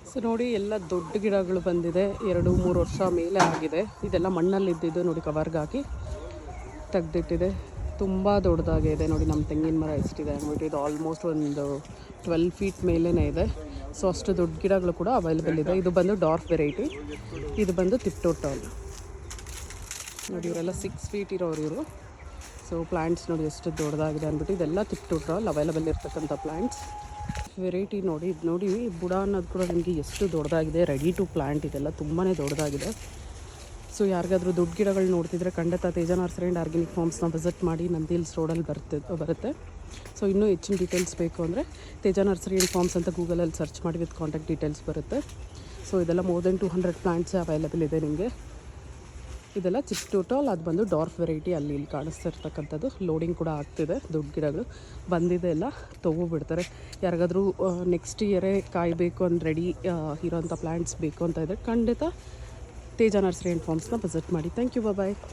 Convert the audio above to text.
So ನೋಡಿ ಎಲ್ಲ ದೊಡ್ಡ ಗಿಡಗಳು ಬಂದಿದೆ, 2-3 ವರ್ಷ ಮೇಲೆ ಆಗಿದೆ. ಇದೆಲ್ಲ ಮಣ್ಣಲ್ಲಿ ಇದ್ದಿದ್ದು ನೋಡಿ ಕವರ್ಗೆ ಹಾಕಿ ತೆಗ್ದಿಟ್ಟಿದೆ. ತುಂಬ ದೊಡ್ಡದಾಗಿದೆ ನೋಡಿ. ನಮ್ಮ ತೆಂಗಿನ ಮರ ಎಷ್ಟಿದೆ ಅಂದ್ಬಿಟ್ಟು ಇದು ಆಲ್ಮೋಸ್ಟ್ ಒಂದು 12 ಫೀಟ್ ಮೇಲೇ ಇದೆ. ಸೊ ಅಷ್ಟು ದೊಡ್ಡ ಗಿಡಗಳು ಕೂಡ ಅವೈಲೇಬಲ್ ಇದೆ. ಇದು ಬಂದು ಡಾರ್ಫ್ ವೆರೈಟಿ, ಇದು ಬಂದು ತಿಪ್ಟೋಟಾಲ್ ನೋಡಿ. ಇವರೆಲ್ಲ 6 ಫೀಟ್ ಇರೋರು ಇವರು. ಸೊ ಪ್ಲ್ಯಾಂಟ್ಸ್ ನೋಡಿ ಎಷ್ಟು ದೊಡ್ಡದಾಗಿದೆ ಅಂದ್ಬಿಟ್ಟು. ಇದೆಲ್ಲ ತಿಪ್ಟೋಟಾಲ್ ಅವೈಲೇಬಲ್ ಇರ್ತಕ್ಕಂಥ ಪ್ಲ್ಯಾಂಟ್ಸ್ ವೆರೈಟಿ ನೋಡಿ. ಇದು ನೋಡಿ ಬುಡ ಅನ್ನೋದು ಕೂಡ ನಿಮಗೆ ಎಷ್ಟು ದೊಡ್ಡದಾಗಿದೆ. ರೆಡಿ ಟು ಪ್ಲ್ಯಾಂಟ್ ಇದೆಲ್ಲ ತುಂಬಾ ದೊಡ್ಡದಾಗಿದೆ. ಸೊ ಯಾರಿಗಾದರೂ ದೊಡ್ಡ ಗಿಡಗಳು ನೋಡ್ತಿದ್ರೆ ಖಂಡಿತ Teja nursery and organic ಫಾರ್ಮ್ಸ್ನ visit ಮಾಡಿ. ನಂದಿ ಹಿಲ್ಸ್ ರೋಡಲ್ಲಿ ಬರುತ್ತೆ. ಸೊ ಇನ್ನೂ ಹೆಚ್ಚಿನ ಡೀಟೇಲ್ಸ್ ಬೇಕು ಅಂದರೆ ತೇಜ ನರ್ಸರಿ ಆ್ಯಂಡ್ ಫಾರ್ಮ್ಸ್ ಅಂತ ಗೂಗಲಲ್ಲಿ ಸರ್ಚ್ ಮಾಡಿ ವಿತ್ ಕಾಂಟ್ಯಾಕ್ಟ್ ಡೀಟೇಲ್ಸ್ ಬರುತ್ತೆ. ಸೊ ಇದೆಲ್ಲ ಮೋರ್ ದೆನ್ 200 ಪ್ಲ್ಯಾಂಟ್ಸೇ ಅವೈಲೇಬಲ್ ಇದೆ ನಿಮಗೆ. ಇದೆಲ್ಲ ತಿಪ್ಟೋಟಾಲ್, ಅದು ಬಂದು ಡಾರ್ಫ್ ವೆರೈಟಿ. ಅಲ್ಲಿ ಇಲ್ಲಿ ಕಾಣಿಸ್ತಾ ಇರ್ತಕ್ಕಂಥದ್ದು ಲೋಡಿಂಗ್ ಕೂಡ ಆಗ್ತಿದೆ. ದೊಡ್ಡ ಗಿಡಗಳು ಬಂದಿದೆ, ಎಲ್ಲ ತೊಗೊಬಿಡ್ತಾರೆ. ಯಾರಿಗಾದರೂ ನೆಕ್ಸ್ಟ್ ಇಯರೇ ಕಾಯಬೇಕು ಅಂದ್ ರೆಡಿ ಇರೋಂಥ ಪ್ಲ್ಯಾಂಟ್ಸ್ ಬೇಕು ಅಂತ ಇದ್ದರೆ ಖಂಡಿತ ತೇಜ ನರ್ಸರಿ ಆ್ಯಂಡ್ ಫಾರ್ಮ್ಸ್ನ ವಿಸಿಟ್ ಮಾಡಿ. Thank you, bye.